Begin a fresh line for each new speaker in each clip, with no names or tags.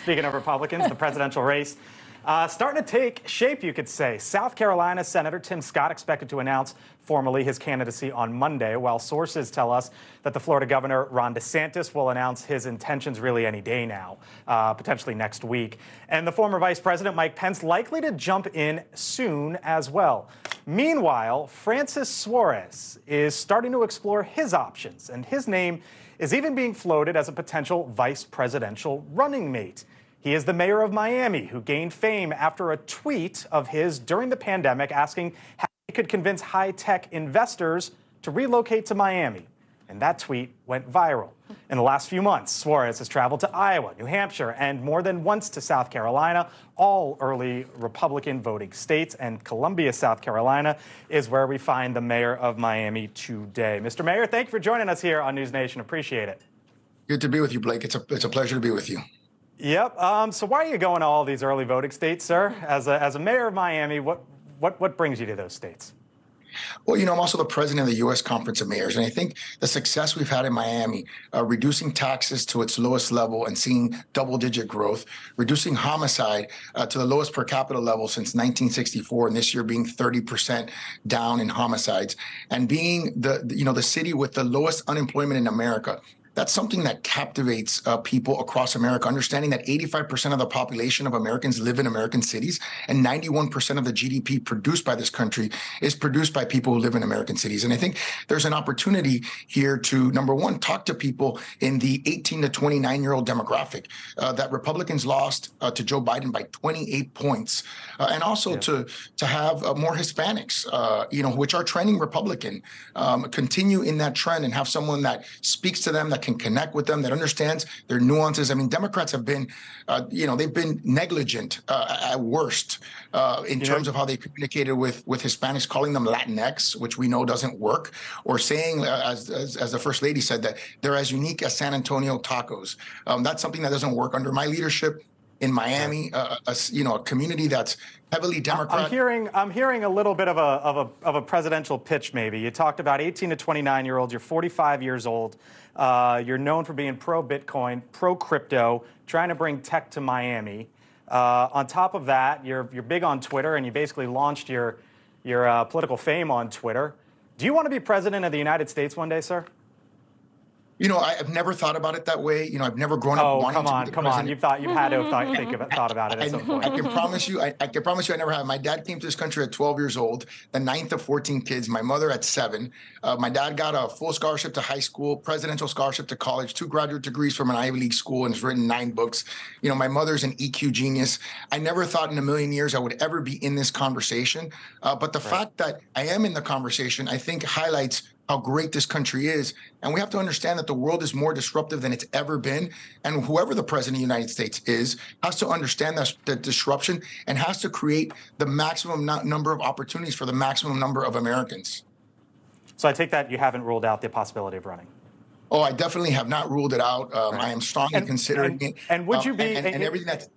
Speaking of Republicans, the presidential race starting to take shape, you could say. South Carolina Senator Tim Scott expected to announce formally his candidacy on Monday, while sources tell us that the Florida governor, Ron DeSantis, will announce his intentions really any day now, potentially next week. And the former Vice President, Mike Pence, likely to jump in soon as well. Meanwhile, Francis Suarez is starting to explore his options, and his name is even being floated as a potential vice presidential running mate. He is the mayor of Miami, who gained fame after a tweet of his during the pandemic asking how he could convince high-tech investors to relocate to Miami. And that tweet went viral. In the last few months, Suarez has traveled to Iowa, New Hampshire, and more than once to South Carolina, all early Republican voting states. And Columbia, South Carolina, is where we find the mayor of Miami today. Mr. Mayor, thank you for joining us here on NewsNation. Appreciate it.
Good to be with you, Blake. It's a pleasure to be with you.
Yep. So why are you going to all these early voting states, sir? As a mayor of Miami, what brings you to those states?
Well, I'm also the president of the U.S. Conference of Mayors, and I think the success we've had in Miami, reducing taxes to its lowest level and seeing double-digit growth, reducing homicide to the lowest per capita level since 1964, and this year being 30% down in homicides, and being the city with the lowest unemployment in America. That's something that captivates people across America, understanding that 85% of the population of Americans live in American cities, and 91% of the GDP produced by this country is produced by people who live in American cities. And I think there's an opportunity here to, number one, talk to people in the 18 to 29-year-old demographic that Republicans lost to Joe Biden by 28 points, and also to have more Hispanics, which are trending Republican, continue in that trend and have someone that speaks to them, that can connect with them, that understands their nuances. I mean, Democrats have been, they've been negligent at worst in terms of how they communicated with Hispanics, calling them Latinx, which we know doesn't work, or saying, as the First Lady said, that they're as unique as San Antonio tacos. That's something that doesn't work under my leadership in Miami, a community that's heavily Democrat.
I'm hearing a little bit of a presidential pitch. Maybe you talked about 18 to 29-year-olds. You're 45 years old. You're known for being pro-Bitcoin, pro-crypto, trying to bring tech to Miami. On top of that, you're big on Twitter, and you basically launched your political fame on Twitter. Do you want to be president of the United States one day, sir?
I've never thought about it that way. I've never grown up wanting to be the president.
Come on. You've had to have thought about it at some point.
I can promise you, I never have. My dad came to this country at 12 years old, the ninth of 14 kids. My mother at 7. My dad got a full scholarship to high school, presidential scholarship to college, 2 graduate degrees from an Ivy League school, and has written 9 books. My mother's an EQ genius. I never thought in a million years I would ever be in this conversation. But the fact that I am in the conversation, I think highlights how great this country is. And we have to understand that the world is more disruptive than it's ever been. And whoever the president of the United States is has to understand the disruption and has to create the maximum number of opportunities for the maximum number of Americans.
So I take that you haven't ruled out the possibility of running.
Oh, I definitely have not ruled it out. I am strongly considering it.
And would you be...
And everything that's...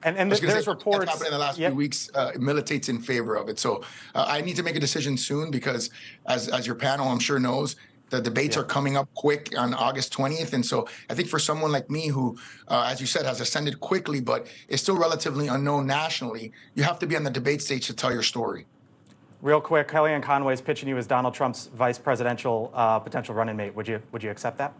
And there's reports
that's happened in the last few weeks militates in favor of it. So I need to make a decision soon because, as your panel I'm sure knows, the debates are coming up quick on August 20th. And so I think for someone like me who, as you said, has ascended quickly but is still relatively unknown nationally, you have to be on the debate stage to tell your story.
Real quick, Kellyanne Conway's pitching you as Donald Trump's vice presidential potential running mate. Would you accept that?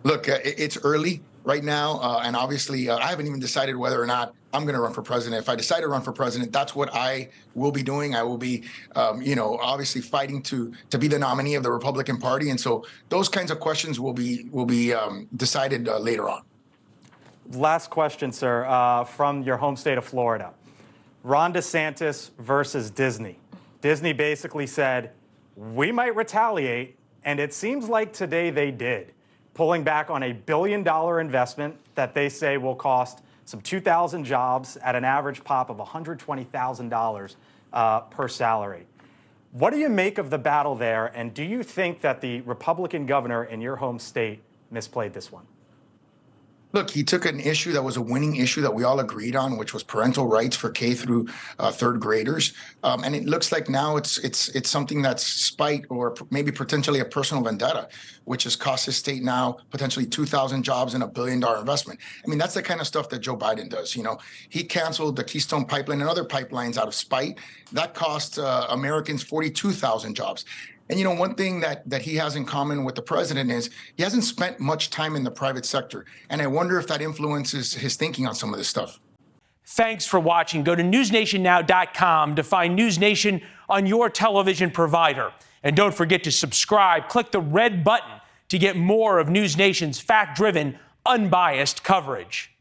Look, it's early right now, and obviously I haven't even decided whether or not I'm going to run for president. If I decide to run for president, that's what I will be doing. I will be, obviously fighting to be the nominee of the Republican Party, and so those kinds of questions will be decided later on.
Last question, sir, from your home state of Florida. Ron DeSantis versus Disney. Disney basically said, we might retaliate, and it seems like today they did, pulling back on $1 billion investment that they say will cost some 2,000 jobs at an average pop of $120,000 per salary. What do you make of the battle there, and do you think that the Republican governor in your home state misplayed this one?
Look, he took an issue that was a winning issue that we all agreed on, which was parental rights for K through third graders, and it looks like now it's something that's spite or maybe potentially a personal vendetta, which has cost his state now potentially 2,000 jobs and $1 billion investment. I mean, that's the kind of stuff that Joe Biden does. You know, he canceled the Keystone Pipeline and other pipelines out of spite. That cost Americans 42,000 jobs. And, you know, one thing that he has in common with the president is he hasn't spent much time in the private sector. And I wonder if that influences his thinking on some of this stuff.
Thanks for watching. Go to newsnationnow.com to find NewsNation on your television provider. And don't forget to subscribe. Click the red button to get more of NewsNation's fact-driven, unbiased coverage.